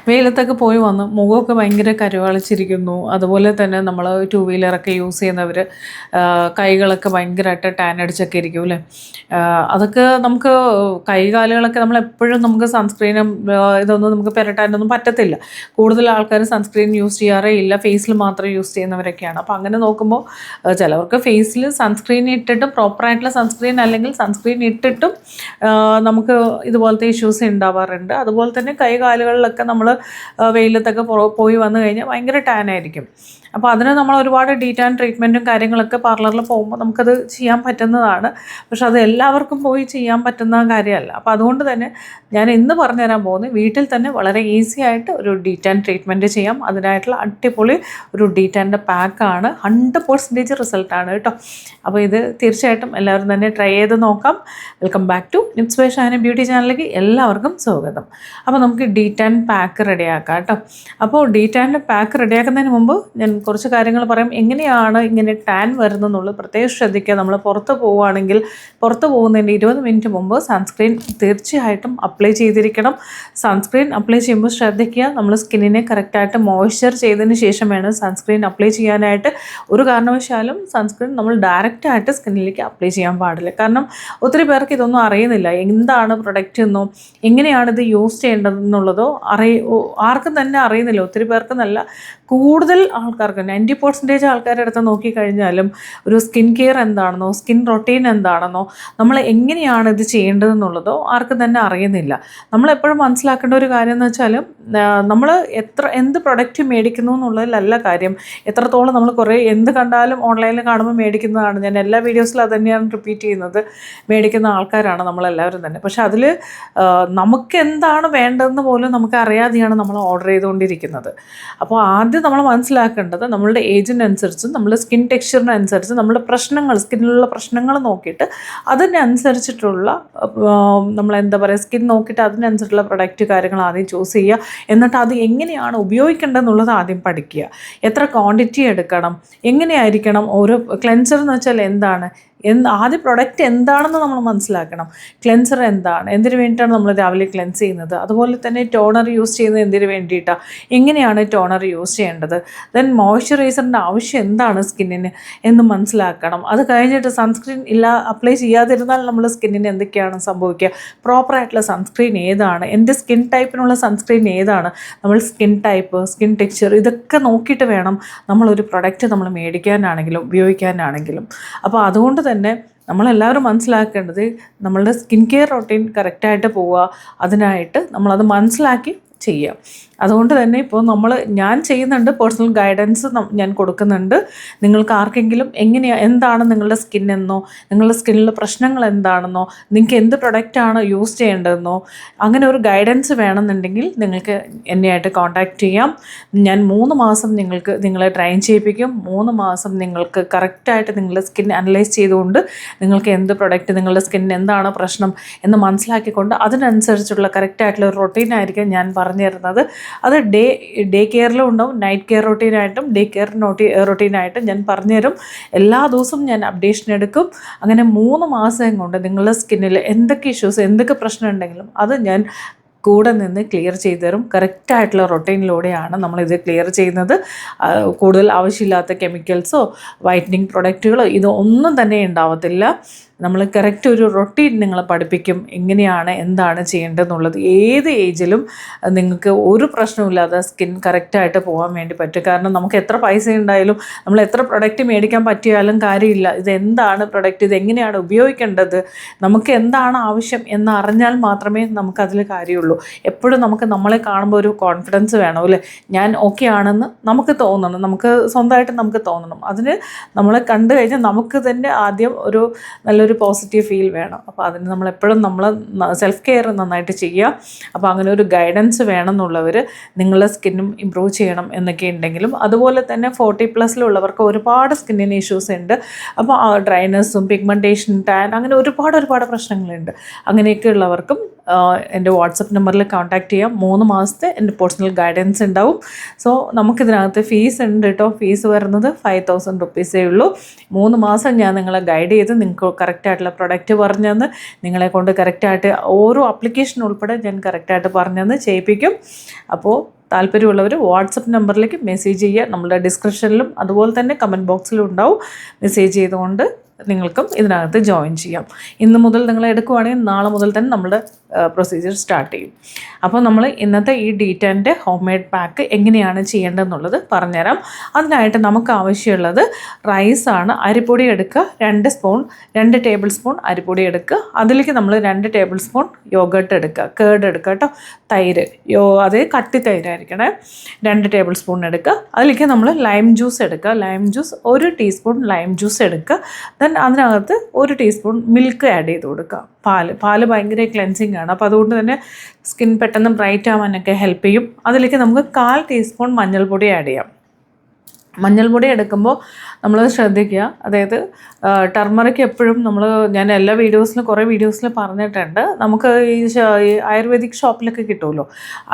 വെയിലത്തൊക്കെ പോയി വന്ന് മുഖമൊക്കെ ഭയങ്കര കരുവാളിച്ചിരിക്കുന്നു. അതുപോലെ തന്നെ നമ്മൾ ടൂ വീലറൊക്കെ യൂസ് ചെയ്യുന്നവർ കൈകളൊക്കെ ഭയങ്കരമായിട്ട് ടാൻ അടിച്ചൊക്കെ ഇരിക്കും അല്ലേ. അതൊക്കെ നമുക്ക് കൈകാലുകളൊക്കെ നമ്മളെപ്പോഴും നമുക്ക് സൺസ്ക്രീനും ഇതൊന്നും നമുക്ക് പുരട്ടാനൊന്നും പറ്റത്തില്ല. കൂടുതൽ ആൾക്കാർ സൺസ്ക്രീൻ യൂസ് ചെയ്യാറേ ഇല്ല, ഫേസിൽ മാത്രം യൂസ് ചെയ്യുന്നവരൊക്കെയാണ്. അപ്പോൾ അങ്ങനെ നോക്കുമ്പോൾ ചിലവർക്ക് ഫേസിൽ സൺസ്ക്രീൻ ഇട്ടിട്ടും പ്രോപ്പറായിട്ടുള്ള സൺസ്ക്രീൻ അല്ലെങ്കിൽ സൺസ്ക്രീൻ ഇട്ടിട്ടും നമുക്ക് ഇതുപോലത്തെ ഇഷ്യൂസ് ഉണ്ടാവാറുണ്ട്. അതുപോലെ തന്നെ കൈകാലുകളിലൊക്കെ നമ്മൾ വെയിലത്തൊക്കെ പോയി വന്നു കഴിഞ്ഞാൽ ഭയങ്കര ടാനായിരിക്കും. അപ്പോൾ അതിന് നമ്മൾ ഒരുപാട് ഡീറ്റാൻ ട്രീറ്റ്മെൻറ്റും കാര്യങ്ങളൊക്കെ പാർലറിൽ പോകുമ്പോൾ നമുക്കത് ചെയ്യാൻ പറ്റുന്നതാണ്. പക്ഷെ അത് എല്ലാവർക്കും പോയി ചെയ്യാൻ പറ്റുന്ന കാര്യമല്ല. അപ്പോൾ അതുകൊണ്ട് തന്നെ ഞാൻ ഇന്ന് പറഞ്ഞു തരാൻ പോകുന്നത് വീട്ടിൽ തന്നെ വളരെ ഈസി ആയിട്ട് ഒരു ഡീറ്റാൻ ട്രീറ്റ്മെൻറ്റ് ചെയ്യാം. അതിനായിട്ടുള്ള അടിപൊളി ഒരു ഡീറ്റാൻ്റെ പാക്കാണ്. 100% റിസൾട്ടാണ് കേട്ടോ. അപ്പോൾ ഇത് തീർച്ചയായിട്ടും എല്ലാവരും തന്നെ ട്രൈ ചെയ്ത് നോക്കാം. Welcome back to Nips by Shana beauty ചാനലിലേക്ക് എല്ലാവർക്കും സ്വാഗതം. അപ്പോൾ നമുക്ക് ഡീറ്റാൻ പാക്ക് റെഡിയാക്കാം കേട്ടോ. അപ്പോൾ ഡീറ്റാൻ്റെ പാക്ക് റെഡിയാക്കുന്നതിന് മുമ്പ് ഞാൻ കുറച്ച് കാര്യങ്ങൾ പറയാം. എങ്ങനെയാണ് ഇങ്ങനെ ടാൻ വരുന്നതെന്നുള്ളത് പ്രത്യേകം ശ്രദ്ധിക്കുക. നമ്മൾ പുറത്ത് പോവുകയാണെങ്കിൽ പുറത്ത് പോകുന്നതിൻ്റെ 20 മിനിറ്റ് മുമ്പ് സൺസ്ക്രീൻ തീർച്ചയായിട്ടും അപ്ലൈ ചെയ്തിരിക്കണം. സൺസ്ക്രീൻ അപ്ലൈ ചെയ്യുമ്പോൾ ശ്രദ്ധിക്കുക, നമ്മൾ സ്കിന്നിനെ കറക്റ്റായിട്ട് മോയ്സ്ചർ ചെയ്തതിന് ശേഷം വേണം സൺസ്ക്രീൻ അപ്ലൈ ചെയ്യാനായിട്ട്. ഒരു കാരണവശാലും സൺസ്ക്രീൻ നമ്മൾ ഡയറക്റ്റായിട്ട് സ്കിന്നിലേക്ക് അപ്ലൈ ചെയ്യാൻ പാടില്ല. കാരണം ഒത്തിരി പേർക്ക് ഇതൊന്നും അറിയുന്നില്ല, എന്താണ് പ്രൊഡക്റ്റ് എന്നോ എങ്ങനെയാണിത് യൂസ് ചെയ്യേണ്ടതെന്നുള്ളതോ ആർക്കും തന്നെ അറിയുന്നില്ല. ഒത്തിരി പേർക്ക് നല്ല കൂടുതൽ ആൾക്കാർക്ക് 90% ആൾക്കാരുടെ അടുത്ത് നോക്കിക്കഴിഞ്ഞാലും ഒരു സ്കിൻ കെയർ എന്താണെന്നോ സ്കിൻ റൊട്ടീൻ എന്താണെന്നോ നമ്മൾ എങ്ങനെയാണ് ഇത് ചെയ്യേണ്ടതെന്നുള്ളതോ ആർക്കും തന്നെ അറിയുന്നില്ല. നമ്മളെപ്പോഴും മനസ്സിലാക്കേണ്ട ഒരു കാര്യം എന്ന് വെച്ചാൽ നമ്മൾ എന്ത് പ്രൊഡക്റ്റ് മേടിക്കുന്നു എന്നുള്ളതിലല്ല കാര്യം, എത്രത്തോളം നമ്മൾ കുറേ എന്ത് കണ്ടാലും ഓൺലൈനിൽ കാണുമ്പോൾ മേടിക്കുന്നതാണ്. ഞാൻ എല്ലാ വീഡിയോസിലും അത് തന്നെയാണ് റിപ്പീറ്റ് ചെയ്യുന്നത്. മേടിക്കുന്ന ആൾക്കാരാണ് നമ്മളെല്ലാവരും തന്നെ. പക്ഷെ അതിൽ നമുക്ക് എന്താണ് വേണ്ടതെന്ന് പോലും നമുക്ക് അറിയാതെയാണ് നമ്മൾ ഓർഡർ ചെയ്തുകൊണ്ടിരിക്കുന്നത്. അപ്പോൾ ആദ്യം നമ്മൾ മനസ്സിലാക്കേണ്ടത് നമ്മളുടെ ഏജിനനുസരിച്ച് നമ്മുടെ സ്കിൻ ടെക്സ്ചറിനനുസരിച്ച് നമ്മുടെ പ്രശ്നങ്ങൾ സ്കിന്നിലുള്ള പ്രശ്നങ്ങൾ നോക്കിയിട്ട് അതിനനുസരിച്ചിട്ടുള്ള നമ്മളെന്താ പറയുക സ്കിൻ നോക്കിയിട്ട് അതിനനുസരിച്ചുള്ള പ്രൊഡക്റ്റ് കാര്യങ്ങൾ ആദ്യം ചൂസ് ചെയ്യുക. എന്നിട്ട് അത് എങ്ങനെയാണ് ഉപയോഗിക്കേണ്ടതെന്നുള്ളത് ആദ്യം പഠിക്കുക. എത്ര ക്വാണ്ടിറ്റി എടുക്കണം, എങ്ങനെയായിരിക്കണം ഓരോ ക്ലെൻസർ എന്ന് വെച്ചാൽ എന്താണ്, ആദ്യം പ്രൊഡക്റ്റ് എന്താണെന്ന് നമ്മൾ മനസ്സിലാക്കണം. ക്ലെൻസർ എന്താണ്, എന്തിനു വേണ്ടിയിട്ടാണ് നമ്മൾ രാവിലെ ക്ലെൻസ് ചെയ്യുന്നത്, അതുപോലെ തന്നെ ടോണർ യൂസ് ചെയ്യുന്നത് എന്തിനു വേണ്ടിയിട്ടാണ്, എങ്ങനെയാണ് ടോണർ യൂസ് ചെയ്യേണ്ടത്, ദെൻ മോയ്സ്ചറൈസറിൻ്റെ ആവശ്യം എന്താണ് സ്കിന്നിന് എന്ന് മനസ്സിലാക്കണം. അത് കഴിഞ്ഞിട്ട് സൺസ്ക്രീൻ അപ്ലൈ ചെയ്യാതിരുന്നാൽ നമ്മൾ സ്കിന്നിന് എന്തൊക്കെയാണ് സംഭവിക്കുക, പ്രോപ്പറായിട്ടുള്ള സൺസ്ക്രീൻ ഏതാണ്, എൻ്റെ സ്കിൻ ടൈപ്പിനുള്ള സൺസ്ക്രീൻ ഏതാണ്, നമ്മൾ സ്കിൻ ടൈപ്പ് സ്കിൻ ടെക്സ്ചർ ഇതൊക്കെ നോക്കിയിട്ട് വേണം നമ്മളൊരു പ്രൊഡക്റ്റ് നമ്മൾ മേടിക്കാനാണെങ്കിലും ഉപയോഗിക്കാനാണെങ്കിലും. അപ്പോൾ അതുകൊണ്ട് തന്നെ നമ്മളെല്ലാവരും മനസ്സിലാക്കേണ്ടത് നമ്മളുടെ സ്കിൻ കെയർ റൊട്ടീൻ കറക്റ്റായിട്ട് പോവുക. അതിനായിട്ട് നമ്മളത് മനസ്സിലാക്കി ചെയ്യുക. അതുകൊണ്ട് തന്നെ ഇപ്പോൾ ഞാൻ ചെയ്യുന്നുണ്ട്, പേഴ്സണൽ ഗൈഡൻസ് ഞാൻ കൊടുക്കുന്നുണ്ട്. നിങ്ങൾക്ക് ആർക്കെങ്കിലും എന്താണ് നിങ്ങളുടെ സ്കിന്നെന്നോ നിങ്ങളുടെ സ്കിന്നിലെ പ്രശ്നങ്ങൾ എന്താണെന്നോ നിങ്ങൾക്ക് എന്ത് പ്രൊഡക്റ്റാണ് യൂസ് ചെയ്യേണ്ടതെന്നോ അങ്ങനെ ഒരു ഗൈഡൻസ് വേണമെന്നുണ്ടെങ്കിൽ നിങ്ങൾക്ക് എന്നെയായിട്ട് കോൺടാക്റ്റ് ചെയ്യാം. ഞാൻ 3 മാസം നിങ്ങളെ ട്രെയിൻ ചെയ്യിപ്പിക്കും. 3 മാസം നിങ്ങൾക്ക് കറക്റ്റായിട്ട് നിങ്ങളുടെ സ്കിൻ അനലൈസ് ചെയ്തുകൊണ്ട് നിങ്ങൾക്ക് എന്ത് പ്രൊഡക്റ്റ് നിങ്ങളുടെ സ്കിന്നിന് എന്താണ് പ്രശ്നം എന്ന് മനസ്സിലാക്കിക്കൊണ്ട് അതിനനുസരിച്ചുള്ള കറക്റ്റായിട്ടുള്ള ഒരു റൊട്ടീനായിരിക്കും ഞാൻ പറഞ്ഞു തരുന്നത്. അത് ഡേ കെയറിലും ഉണ്ടാവും, നൈറ്റ് കെയർ റൊട്ടീനായിട്ടും ഡേ കെയർ റൊട്ടീനായിട്ടും ഞാൻ പറഞ്ഞുതരും. എല്ലാ ദിവസവും ഞാൻ അപ്ഡേഷൻ എടുക്കും. അങ്ങനെ 3 മാസം കൊണ്ട് നിങ്ങളുടെ സ്കിന്നിൽ എന്തൊക്കെ ഇഷ്യൂസ് എന്തൊക്കെ പ്രശ്നം ഉണ്ടെങ്കിലും അത് ഞാൻ കൂടെ നിന്ന് ക്ലിയർ ചെയ്തു തരും. കറക്റ്റായിട്ടുള്ള റൊട്ടീനിലൂടെയാണ് നമ്മളിത് ക്ലിയർ ചെയ്യുന്നത്. കൂടുതൽ ആവശ്യമില്ലാത്ത കെമിക്കൽസോ വൈറ്റനിങ് പ്രൊഡക്റ്റുകളോ ഇതൊന്നും തന്നെ ഉണ്ടാവത്തില്ല. നമ്മൾ കറക്റ്റ് ഒരു റൊട്ടീൻ നിങ്ങളെ പഠിപ്പിക്കും, എങ്ങനെയാണ് എന്താണ് ചെയ്യേണ്ടതെന്നുള്ളത്. ഏത് ഏജിലും നിങ്ങൾക്ക് ഒരു പ്രശ്നമില്ലാതെ സ്കിൻ കറക്റ്റായിട്ട് പോകാൻ വേണ്ടി പറ്റും. കാരണം നമുക്ക് എത്ര പൈസ ഉണ്ടായാലും നമ്മൾ എത്ര പ്രൊഡക്റ്റ് മേടിക്കാൻ പറ്റിയാലും കാര്യമില്ല. ഇതെന്താണ് പ്രൊഡക്റ്റ്, ഇതെങ്ങനെയാണ് ഉപയോഗിക്കേണ്ടത്, നമുക്ക് എന്താണ് ആവശ്യം എന്നറിഞ്ഞാൽ മാത്രമേ നമുക്കതിൽ കാര്യമുള്ളൂ. എപ്പോഴും നമ്മളെ കാണുമ്പോൾ ഒരു കോൺഫിഡൻസ് വേണം അല്ലേ, ഞാൻ ഓക്കെ ആണെന്ന് നമുക്ക് തോന്നണം, നമുക്ക് സ്വന്തമായിട്ട് നമുക്ക് തോന്നണം. അതിന് നമ്മളെ കണ്ടു കഴിഞ്ഞാൽ നമുക്ക് തന്നെ ആദ്യം ഒരു നല്ലൊരു പോസിറ്റീവ് ഫീൽ വേണം. അപ്പോൾ അതിന് നമ്മളെപ്പോഴും സെൽഫ് കെയർ നന്നായിട്ട് ചെയ്യുക. അപ്പോൾ അങ്ങനെ ഒരു ഗൈഡൻസ് വേണമെന്നുള്ളവർ നിങ്ങളുടെ സ്കിന്നും ഇമ്പ്രൂവ് ചെയ്യണം എന്നൊക്കെ ഉണ്ടെങ്കിലും, അതുപോലെ തന്നെ 40+ ഒരുപാട് സ്കിന്നിന് ഇഷ്യൂസ് ഉണ്ട്. അപ്പോൾ ഡ്രൈനെസ്സും പിഗ്മെൻറ്റേഷൻ ടാൻ അങ്ങനെ ഒരുപാട് പ്രശ്നങ്ങളുണ്ട്. അങ്ങനെയൊക്കെ ഉള്ളവർക്കും എൻ്റെ വാട്സപ്പ് നമ്പറിൽ കോൺടാക്റ്റ് ചെയ്യാം. 3 മാസത്തെ എൻ്റെ പേഴ്സണൽ ഗൈഡൻസ് ഉണ്ടാവും. സോ നമുക്കിതിനകത്ത് ഫീസ് ഉണ്ട് കേട്ടോ. ഫീസ് വരുന്നത് 5000 റുപ്പീസേ ഉള്ളൂ. 3 മാസം ഞാൻ നിങ്ങളെ ഗൈഡ് ചെയ്ത് നിങ്ങൾക്ക് കറക്റ്റായിട്ടുള്ള പ്രൊഡക്റ്റ് പറഞ്ഞു തന്ന് നിങ്ങളെ കൊണ്ട് കറക്റ്റായിട്ട് ഓരോ ആപ്ലിക്കേഷൻ ഉൾപ്പെടെ ഞാൻ കറക്റ്റായിട്ട് പറഞ്ഞു തന്ന് ചെയ്യിപ്പിക്കും. അപ്പോൾ താല്പര്യമുള്ളവർ വാട്സപ്പ് നമ്പറിലേക്ക് മെസ്സേജ് ചെയ്യുക. നമ്മുടെ ഡിസ്ക്രിപ്ഷനിലും അതുപോലെ തന്നെ കമൻറ്റ് ബോക്സിലും ഉണ്ടാവും. മെസ്സേജ് ചെയ്തുകൊണ്ട് നിങ്ങൾക്കും ഇതിനകത്ത് ജോയിൻ ചെയ്യാം. ഇന്ന് മുതൽ നിങ്ങൾ എടുക്കുവാണെങ്കിൽ നാളെ മുതൽ തന്നെ നമ്മുടെ പ്രൊസീജിയർ സ്റ്റാർട്ട് ചെയ്യും. അപ്പോൾ നമ്മൾ ഇന്നത്തെ ഈ D10 ഹോം മെയ്ഡ് പാക്ക് എങ്ങനെയാണ് ചെയ്യേണ്ടതെന്നുള്ളത് പറഞ്ഞുതരാം. അതിനായിട്ട് നമുക്ക് ആവശ്യമുള്ളത് റൈസാണ്. അരിപ്പൊടി എടുക്കുക, 2 ടേബിൾ സ്പൂൺ അരിപ്പൊടി എടുക്കുക. അതിലേക്ക് നമ്മൾ 2 ടേബിൾ സ്പൂൺ യോഗട്ട് എടുക്കുക, കേർഡ് എടുക്കുക കേട്ടോ. തൈര്, അത് കട്ടി തൈരായിരിക്കണേ. 2 ടേബിൾ സ്പൂൺ എടുക്കുക. അതിലേക്ക് നമ്മൾ ലൈം ജ്യൂസ് എടുക്കുക. Lime juice 1 teaspoon lime juice എടുക്കുക. ദെൻ അതിനകത്ത് 1 ടീസ്പൂൺ മിൽക്ക് ആഡ് ചെയ്ത് കൊടുക്കുക. പാല് ഭയങ്കര ക്ലെൻസിങ് ആണ്. അപ്പോൾ അതുകൊണ്ട് തന്നെ സ്കിൻ പെട്ടെന്ന് ബ്രൈറ്റ് ആവാനൊക്കെ ഹെൽപ്പ് ചെയ്യും. അതിലേക്ക് നമുക്ക് 1/4 ടീസ്പൂൺ മഞ്ഞൾപ്പൊടി ആഡ് ചെയ്യാം. മഞ്ഞൾപ്പൊടി എടുക്കുമ്പോൾ നമ്മൾ ശ്രദ്ധിക്കുക, അതായത് ടർമറിക് എപ്പോഴും ഞാൻ എല്ലാ വീഡിയോസിലും കുറേ വീഡിയോസിൽ പറഞ്ഞിട്ടുണ്ട്, നമുക്ക് ഈ ആയുർവേദിക് ഷോപ്പിലൊക്കെ കിട്ടുമല്ലോ,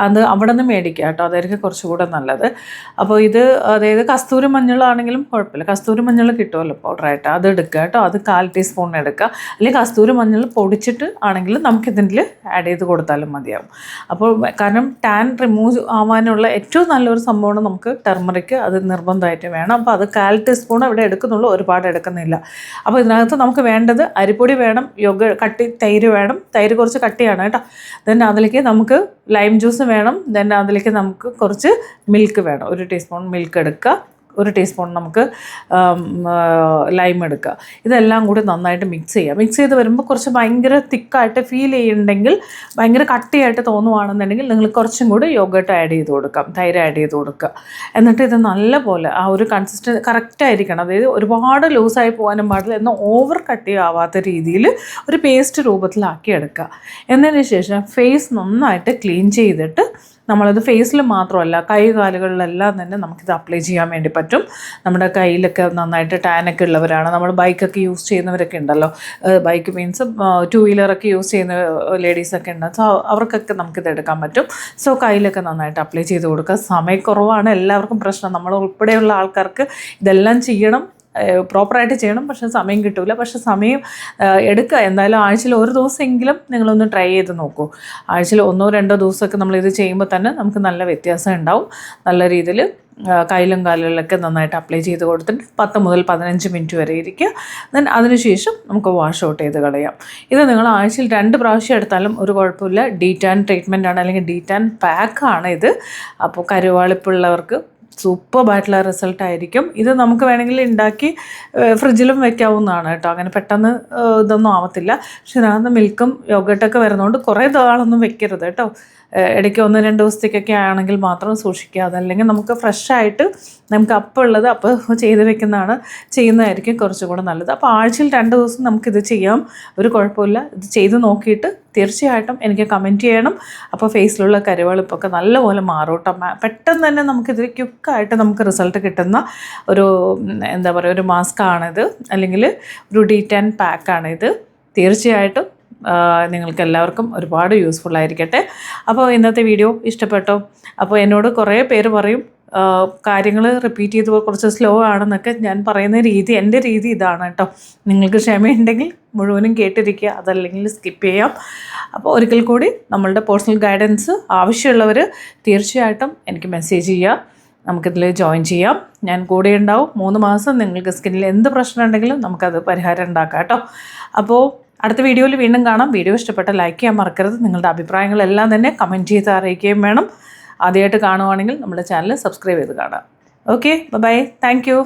അത് അവിടെ നിന്ന് മേടിക്കുക കേട്ടോ, അതായിരിക്കും കുറച്ചുകൂടെ നല്ലത്. അപ്പോൾ ഇത് അതായത് കസ്തൂരി മഞ്ഞളാണെങ്കിലും കുഴപ്പമില്ല, കസ്തൂരി മഞ്ഞൾ കിട്ടുമല്ലോ പൗഡറായിട്ട്, അത് എടുക്കുക കേട്ടോ. അത് 1/4 ടീസ്പൂൺ എടുക്കുക. അല്ലെങ്കിൽ കസ്തൂരി മഞ്ഞൾ പൊടിച്ചിട്ട് ആണെങ്കിലും നമുക്കിതിൽ ആഡ് ചെയ്ത് കൊടുത്താലും മതിയാവും. അപ്പോൾ കാരണം ടാൻ റിമൂവ് ആവാനുള്ള ഏറ്റവും നല്ലൊരു സംഭവമാണ് നമുക്ക് ടർമറിക്, അത് നിർബന്ധമായിട്ട് വേണം. അപ്പോൾ അത് 1/4 ടീസ്പൂൺ ഇവിടെ എടുക്കുന്നുള്ളൂ, ഒരുപാട് എടുക്കുന്നില്ല. അപ്പോൾ ഇതിനകത്ത് നമുക്ക് വേണ്ടത് അരിപ്പൊടി വേണം, തൈര് വേണം, തൈര് കുറച്ച് കട്ടിയാണ് കേട്ടോ. ദെൻ അതിലേക്ക് നമുക്ക് ലൈം ജ്യൂസ് വേണം. ദെൻ അതിലേക്ക് നമുക്ക് കുറച്ച് മിൽക്ക് വേണം. 1 ടീസ്പൂൺ മിൽക്ക് എടുക്കുക. 1 ടീസ്പൂൺ നമുക്ക് ലൈം എടുക്കുക. ഇതെല്ലാം കൂടി നന്നായിട്ട് മിക്സ് ചെയ്യുക. മിക്സ് ചെയ്ത് വരുമ്പോൾ കുറച്ച് ഭയങ്കര തിക്കായിട്ട് ഫീൽ ചെയ്യുന്നുണ്ടെങ്കിൽ, ഭയങ്കര കട്ടിയായിട്ട് തോന്നുവാണെന്നുണ്ടെങ്കിൽ നിങ്ങൾ കുറച്ചും കൂടി യോഗട്ട് ആഡ് ചെയ്ത് കൊടുക്കാം, തൈര് ആഡ് ചെയ്ത് കൊടുക്കുക. എന്നിട്ട് ഇത് നല്ലപോലെ ആ ഒരു കൺസിസ്റ്റൻസി കറക്റ്റായിരിക്കണം. അതായത് ഒരുപാട് ലൂസായി പോകാനും പാടില്ല, എന്നാൽ ഓവർ കട്ടി ആവാത്ത രീതിയിൽ ഒരു പേസ്റ്റ് രൂപത്തിലാക്കി എടുക്കുക. എന്നതിന് ശേഷം ഫേസ് നന്നായിട്ട് ക്ലീൻ ചെയ്തിട്ട് നമ്മളത് ഫേസിൽ മാത്രമല്ല കാലുകളിലെല്ലാം തന്നെ നമുക്കിത് അപ്ലൈ ചെയ്യാൻ വേണ്ടി പറ്റും. നമ്മുടെ കയ്യിലൊക്കെ നന്നായിട്ട് ടാനൊക്കെ ഉള്ളവരാണ്, നമ്മൾ ബൈക്കൊക്കെ യൂസ് ചെയ്യുന്നവരൊക്കെ ഉണ്ടല്ലോ, ബൈക്ക് മീൻസ് 2 വീലറൊക്കെ യൂസ് ചെയ്യുന്ന ലേഡീസൊക്കെ ഉണ്ട്. സോ അവർക്കൊക്കെ നമുക്കിത് എടുക്കാൻ പറ്റും. സോ കയ്യിലൊക്കെ നന്നായിട്ട് അപ്ലൈ ചെയ്ത് കൊടുക്കുക. സമയക്കുറവാണ് എല്ലാവർക്കും പ്രശ്നം, നമ്മൾ ഉൾപ്പെടെയുള്ള ആൾക്കാർക്ക് ഇതെല്ലാം ചെയ്യണം, പ്രോപ്പറായിട്ട് ചെയ്യണം, പക്ഷേ സമയം കിട്ടില്ല. പക്ഷേ സമയം എടുക്കുക. എന്തായാലും ആഴ്ചയിൽ 1 ദിവസമെങ്കിലും നിങ്ങളൊന്ന് ട്രൈ ചെയ്ത് നോക്കൂ. ആഴ്ചയിൽ 1-2 ദിവസമൊക്കെ നമ്മളിത് ചെയ്യുമ്പോൾ തന്നെ നമുക്ക് നല്ല വ്യത്യാസം ഉണ്ടാവും. നല്ല രീതിയിൽ കയ്യിലും കാലുകളിലൊക്കെ നന്നായിട്ട് അപ്ലൈ ചെയ്ത് കൊടുത്തിട്ട് 10 മുതൽ 15 മിനിറ്റ് വരെ ഇരിക്കുക. ദെൻ അതിനുശേഷം നമുക്ക് വാഷ് ഔട്ട് ചെയ്ത് കളയാം. ഇത് നിങ്ങൾ ആഴ്ചയിൽ 2 പ്രാവശ്യം എടുത്താലും ഒരു കുഴപ്പമില്ല. D10 ട്രീറ്റ്മെൻ്റ് ആണ്, അല്ലെങ്കിൽ D10 പാക്കാണ് ഇത്. അപ്പോൾ കരുവാളിപ്പുള്ളവർക്ക് സൂപ്പറായിട്ടുള്ള റിസൾട്ടായിരിക്കും. ഇത് നമുക്ക് വേണമെങ്കിൽ ഉണ്ടാക്കി ഫ്രിഡ്ജിലും വെക്കാവുന്നതാണ് കേട്ടോ. അങ്ങനെ പെട്ടെന്ന് ഇതൊന്നും ആവത്തില്ല. പക്ഷെ ഇതിനകത്ത് മിൽക്കും യോഗട്ടൊക്കെ വരുന്നതുകൊണ്ട് കുറേ നാളൊന്നും വെക്കരുത് കേട്ടോ. ഇടയ്ക്ക് 1-2 ദിവസത്തേക്കൊക്കെ ആണെങ്കിൽ മാത്രം സൂക്ഷിക്കുക. അതല്ലെങ്കിൽ നമുക്ക് ഫ്രഷായിട്ട് നമുക്ക് അപ്പോൾ ഉള്ളത് അപ്പോൾ ചെയ്യുന്നതായിരിക്കും കുറച്ചുകൂടെ നല്ലത്. അപ്പോൾ ആഴ്ചയിൽ 2 ദിവസം നമുക്കിത് ചെയ്യാം, ഒരു കുഴപ്പമില്ല. ഇത് ചെയ്ത് നോക്കിയിട്ട് തീർച്ചയായിട്ടും എനിക്ക് കമൻറ്റ് ചെയ്യണം. അപ്പോൾ ഫേസിലുള്ള കരുവാളിപ്പൊക്കെ നല്ലപോലെ മാറും കേട്ടോ. പെട്ടെന്ന് തന്നെ നമുക്കിത് ക്വിക്കായിട്ട് നമുക്ക് റിസൾട്ട് കിട്ടുന്ന ഒരു എന്താ പറയുക, ഒരു മാസ്കാണിത്, അല്ലെങ്കിൽ ഒരു D10 പാക്കാണിത്. തീർച്ചയായിട്ടും നിങ്ങൾക്ക് എല്ലാവർക്കും ഒരുപാട് യൂസ്ഫുൾ ആയിരിക്കട്ടെ. അപ്പോൾ ഇന്നത്തെ വീഡിയോ ഇഷ്ടപ്പെട്ടോ? അപ്പോൾ എന്നോട് കുറേ പേര് പറയും കാര്യങ്ങൾ റിപ്പീറ്റ് ചെയ്ത് കുറച്ച് സ്ലോ ആണെന്നൊക്കെ. ഞാൻ പറയുന്ന രീതി, എൻ്റെ രീതി ഇതാണ് കേട്ടോ. നിങ്ങൾക്ക് ക്ഷമയുണ്ടെങ്കിൽ മുഴുവനും കേട്ടിരിക്കുക, അതല്ലെങ്കിൽ സ്കിപ്പ് ചെയ്യാം. അപ്പോൾ ഒരിക്കൽ കൂടി നമ്മളുടെ പേഴ്സണൽ ഗൈഡൻസ് ആവശ്യമുള്ളവർ തീർച്ചയായിട്ടും എനിക്ക് മെസ്സേജ് ചെയ്യുക, നമുക്കിതിൽ ജോയിൻ ചെയ്യാം. ഞാൻ കൂടെ ഉണ്ടാവും. 3 മാസം നിങ്ങൾക്ക് സ്കിന്നിൽ എന്ത് പ്രശ്നം ഉണ്ടെങ്കിലും നമുക്കത് പരിഹാരം ഉണ്ടാക്കാം കേട്ടോ. അപ്പോൾ അടുത്ത വീഡിയോയിൽ വീണ്ടും കാണാം. വീഡിയോ ഇഷ്ടപ്പെട്ട ലൈക്ക് ചെയ്യാൻ മറക്കരുത്. നിങ്ങളുടെ അഭിപ്രായങ്ങളെല്ലാം തന്നെ കമൻറ്റ് ചെയ്ത് അറിയിക്കുകയും വേണം. ആദ്യമായിട്ട് കാണുവാണെങ്കിൽ നമ്മുടെ ചാനൽ സബ്സ്ക്രൈബ് ചെയ്ത് കാണാം. Okay, bye, thank U.